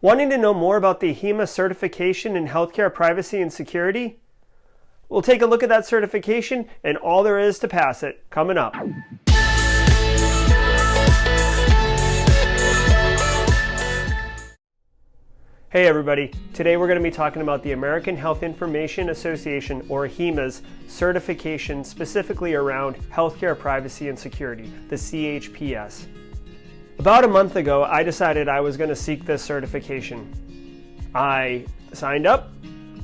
Wanting to know more about the AHIMA certification in healthcare privacy and security? We'll take a look at that certification and all there is to pass it, coming up. Hey everybody, today we're going to be talking about the American Health Information Association, or AHIMA's certification specifically around healthcare privacy and security, the CHPS. About a month ago, I decided I was going to seek this certification. I signed up,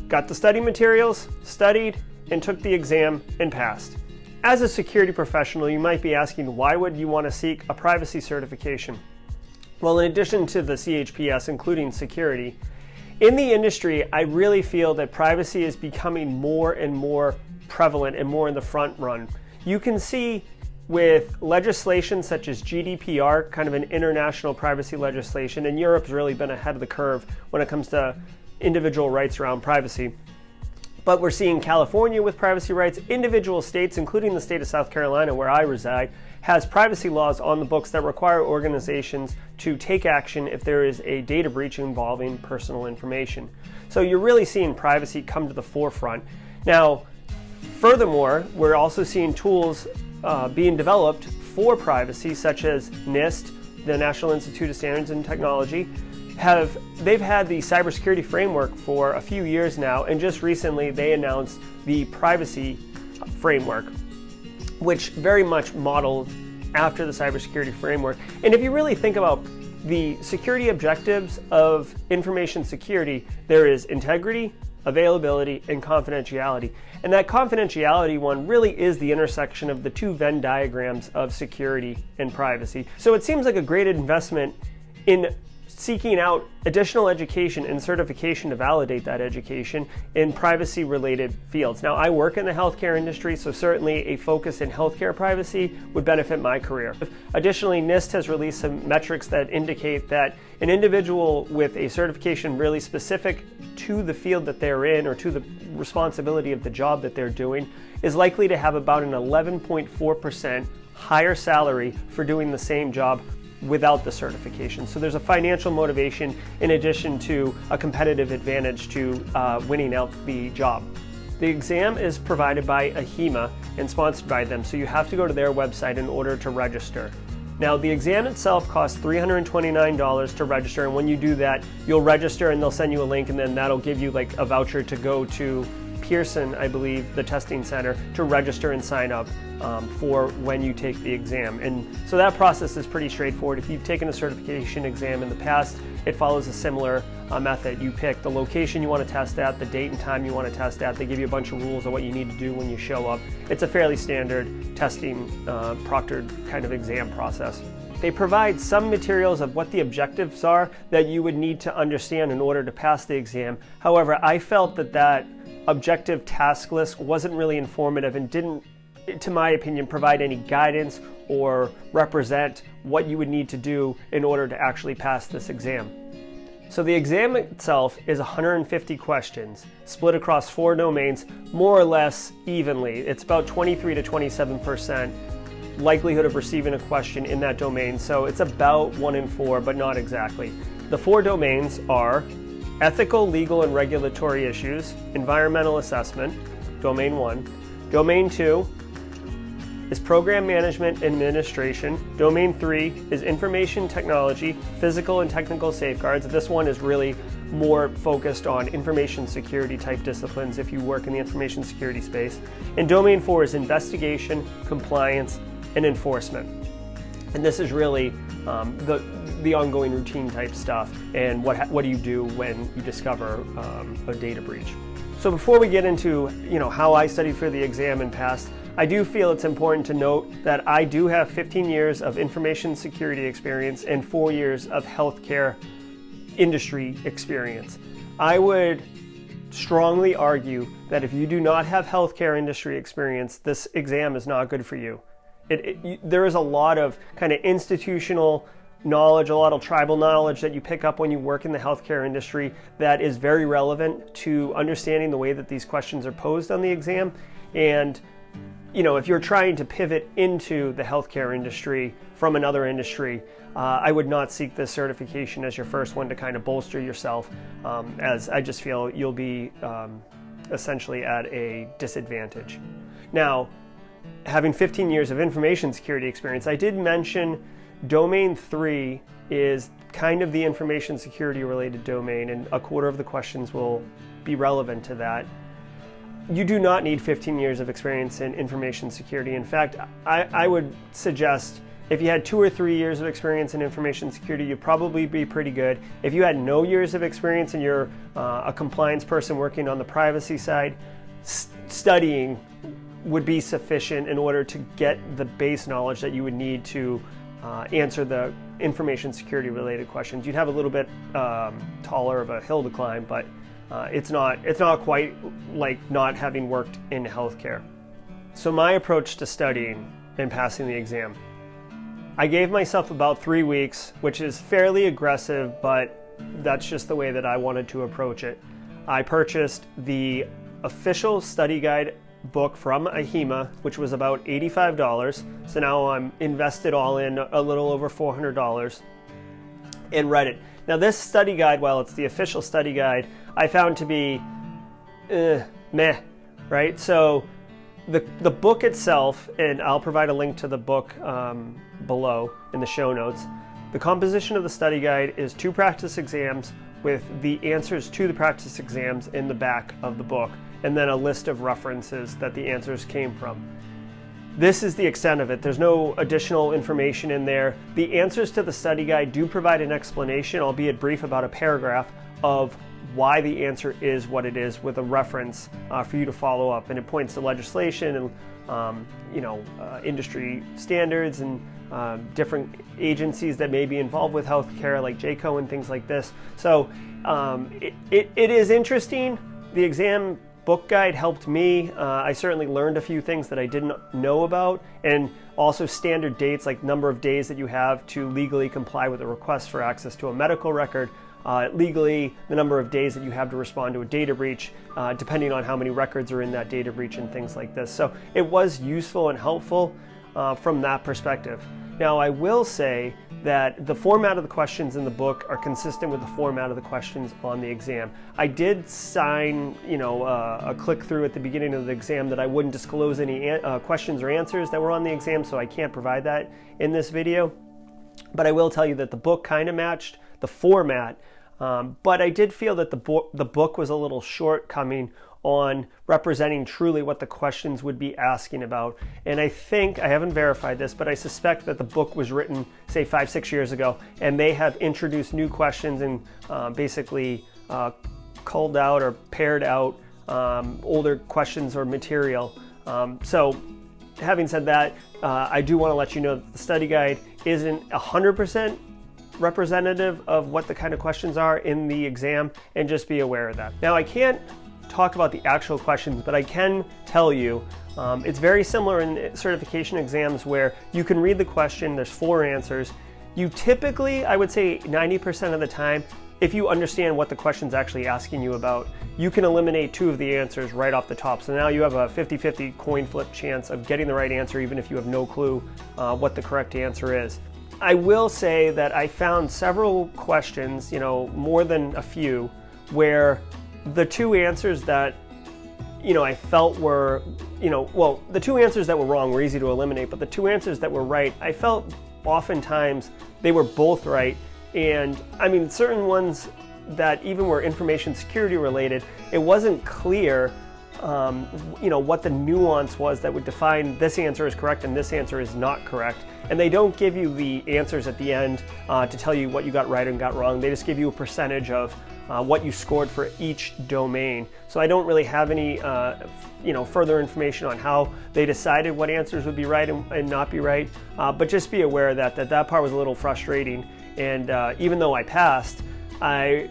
got the study materials, studied, and took the exam and passed. As a security professional, you might be asking, why would you want to seek a privacy certification? Well, in addition to the CHPS, including security, in the industry, I really feel that privacy is becoming more and more prevalent and more in the front run. You can see with legislation such as GDPR, kind of an international privacy legislation, and Europe's really been ahead of the curve when it comes to individual rights around privacy. But we're seeing California with privacy rights. Individual states, including the state of South Carolina where I reside, has privacy laws on the books that require organizations to take action if there is a data breach involving personal information. So you're really seeing privacy come to the forefront. Now, furthermore, we're also seeing tools being developed for privacy, such as NIST, the National Institute of Standards and Technology. They've had the cybersecurity framework for a few years now, and just recently they announced the privacy framework, which very much modeled after the cybersecurity framework. And if you really think about the security objectives of information security, there is integrity, availability, and confidentiality. And that confidentiality one really is the intersection of the two Venn diagrams of security and privacy. So it seems like a great investment in seeking out additional education and certification to validate that education in privacy-related fields. Now, I work in the healthcare industry, so certainly a focus in healthcare privacy would benefit my career. Additionally, NIST has released some metrics that indicate that an individual with a certification really specific to the field that they're in or to the responsibility of the job that they're doing is likely to have about an 11.4% higher salary for doing the same job without the certification. So there's a financial motivation in addition to a competitive advantage to winning out the job. The exam is provided by AHIMA and sponsored by them, so you have to go to their website in order to register. Now, the exam itself costs $329 to register, and when you do that, you'll register and they'll send you a link, and then that'll give you like a voucher to go to Pearson, I believe, the testing center, to register and sign up for when you take the exam. And so that process is pretty straightforward. If you've taken a certification exam in the past, it follows a similar method. You pick the location you want to test at, the date and time you want to test at. They give you a bunch of rules of what you need to do when you show up. It's a fairly standard testing, proctored kind of exam process. They provide some materials of what the objectives are that you would need to understand in order to pass the exam. However, I felt that objective task list wasn't really informative and didn't, to my opinion, provide any guidance or represent what you would need to do in order to actually pass this exam. So the exam itself is 150 questions split across 4 domains, more or less evenly. It's about 23 to 27% likelihood of receiving a question in that domain. So it's about 1 in 4, but not exactly. The 4 domains are ethical, legal, and regulatory issues, environmental assessment, domain 1. Domain 2 is program management and administration. Domain 3 is information technology, physical and technical safeguards. This one is really more focused on information security type disciplines if you work in the information security space. And domain 4 is investigation, compliance, and enforcement. And this is really the ongoing routine type stuff and what do you do when you discover a data breach. So before we get into how I studied for the exam and passed, I do feel it's important to note that I do have 15 years of information security experience and 4 years of healthcare industry experience. I would strongly argue that if you do not have healthcare industry experience, this exam is not good for you. There is a lot of kind of institutional knowledge, a lot of tribal knowledge that you pick up when you work in the healthcare industry that is very relevant to understanding the way that these questions are posed on the exam. And if you're trying to pivot into the healthcare industry from another industry, I would not seek this certification as your first one to kind of bolster yourself, as I just feel you'll be essentially at a disadvantage. Now, having 15 years of information security experience, I did mention domain 3 is kind of the information security related domain, and a quarter of the questions will be relevant to that. You do not need 15 years of experience in information security. In fact, I would suggest if you had 2 or 3 years of experience in information security, you'd probably be pretty good. If you had no years of experience and you're a compliance person working on the privacy side, studying would be sufficient in order to get the base knowledge that you would need to answer the information security related questions. You'd have a little bit taller of a hill to climb, but it's not quite like not having worked in healthcare. So my approach to studying and passing the exam, I gave myself about 3 weeks, which is fairly aggressive, but that's just the way that I wanted to approach it. I purchased the official study guide book from AHIMA, which was about $85. So now I'm invested all in a little over $400 and read it. Now this study guide, while it's the official study guide, I found to be meh, right? So the book itself, and I'll provide a link to the book below in the show notes. The composition of the study guide is 2 practice exams with the answers to the practice exams in the back of the book, and then a list of references that the answers came from. This is the extent of it. There's no additional information in there. The answers to the study guide do provide an explanation, albeit brief, about a paragraph of why the answer is what it is, with a reference for you to follow up. And it points to legislation and industry standards and different agencies that may be involved with healthcare, like JCO and things like this. So it is interesting. The exam book guide helped me. I certainly learned a few things that I didn't know about, and also standard dates, like number of days that you have to legally comply with a request for access to a medical record, legally the number of days that you have to respond to a data breach, depending on how many records are in that data breach and things like this. So it was useful and helpful from that perspective. Now, I will say that the format of the questions in the book are consistent with the format of the questions on the exam. I did sign, a click through at the beginning of the exam that I wouldn't disclose any questions or answers that were on the exam, so I can't provide that in this video. But I will tell you that the book kind of matched the format, but I did feel that the book was a little shortcoming on representing truly what the questions would be asking about. And I think, I haven't verified this, but I suspect that the book was written, say, 5-6 years ago, and they have introduced new questions and basically culled out or paired out older questions or material. So having said that, I do want to let you know that the study guide isn't 100% representative of what the kind of questions are in the exam, and just be aware of that. Now, I can't talk about the actual questions, but I can tell you it's very similar in certification exams where you can read the question, there's 4 answers. You typically, I would say 90% of the time, if you understand what the question's actually asking you about, you can eliminate 2 of the answers right off the top. So now you have a 50-50 coin flip chance of getting the right answer, even if you have no clue what the correct answer is. I will say that I found several questions, more than a few, where the 2 answers that I felt were, the 2 answers that were wrong were easy to eliminate, but the 2 answers that were right, I felt oftentimes they were both right. And I mean, certain ones that even were information security related, it wasn't clear what the nuance was that would define this answer is correct and this answer is not correct. And they don't give you the answers at the end to tell you what you got right and got wrong. They just give you a percentage of what you scored for each domain. So I don't really have any further information on how they decided what answers would be right and not be right. But just be aware that part was a little frustrating. And even though I passed, I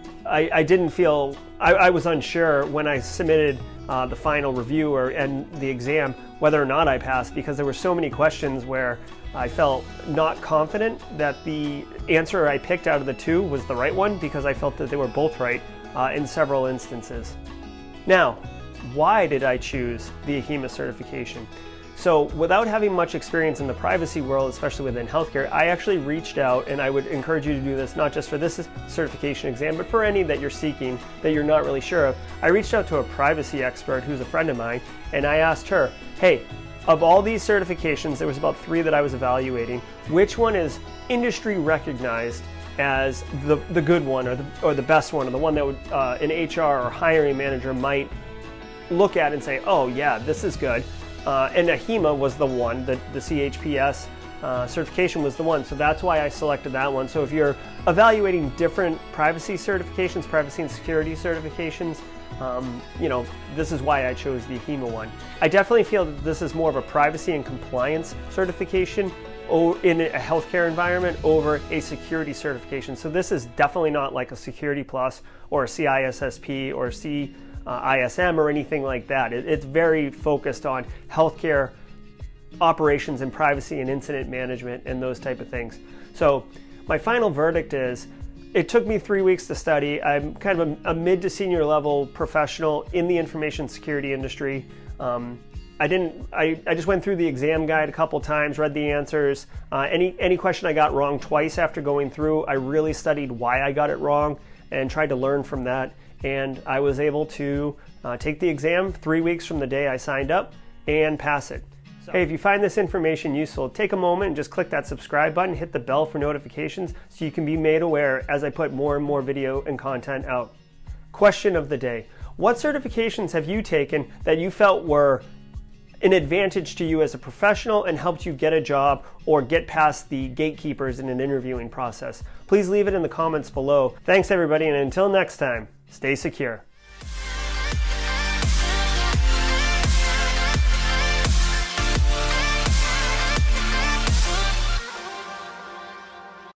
didn't feel, I was unsure when I submitted the final review and the exam whether or not I passed, because there were so many questions where I felt not confident that the answer I picked out of the 2 was the right one, because I felt that they were both right in several instances. Now, why did I choose the AHIMA certification? So without having much experience in the privacy world, especially within healthcare, I actually reached out, and I would encourage you to do this not just for this certification exam, but for any that you're seeking that you're not really sure of. I reached out to a privacy expert who's a friend of mine, and I asked her, hey, of all these certifications, there was about 3 that I was evaluating, which one is industry recognized as the good one or the best one, or the one that would, an HR or hiring manager might look at and say, oh yeah, this is good. And AHIMA was the one, the CHPS certification was the one, so that's why I selected that one. So if you're evaluating different privacy certifications, privacy and security certifications, this is why I chose the AHIMA one. I definitely feel that this is more of a privacy and compliance certification in a healthcare environment over a security certification. So this is definitely not like a Security Plus or a CISSP or ISM or anything like that. It's very focused on healthcare operations and privacy and incident management and those type of things. So my final verdict is, it took me 3 weeks to study. I'm kind of a mid to senior level professional in the information security industry. I just went through the exam guide a couple times, read the answers. Any question I got wrong twice after going through, I really studied why I got it wrong and tried to learn from that. And I was able to take the exam 3 weeks from the day I signed up and pass it. Hey, if you find this information useful, take a moment and just click that subscribe button, hit the bell for notifications so you can be made aware as I put more and more video and content out. Question of the day. What certifications have you taken that you felt were an advantage to you as a professional and helped you get a job or get past the gatekeepers in an interviewing process? Please leave it in the comments below. Thanks everybody, and until next time, stay secure.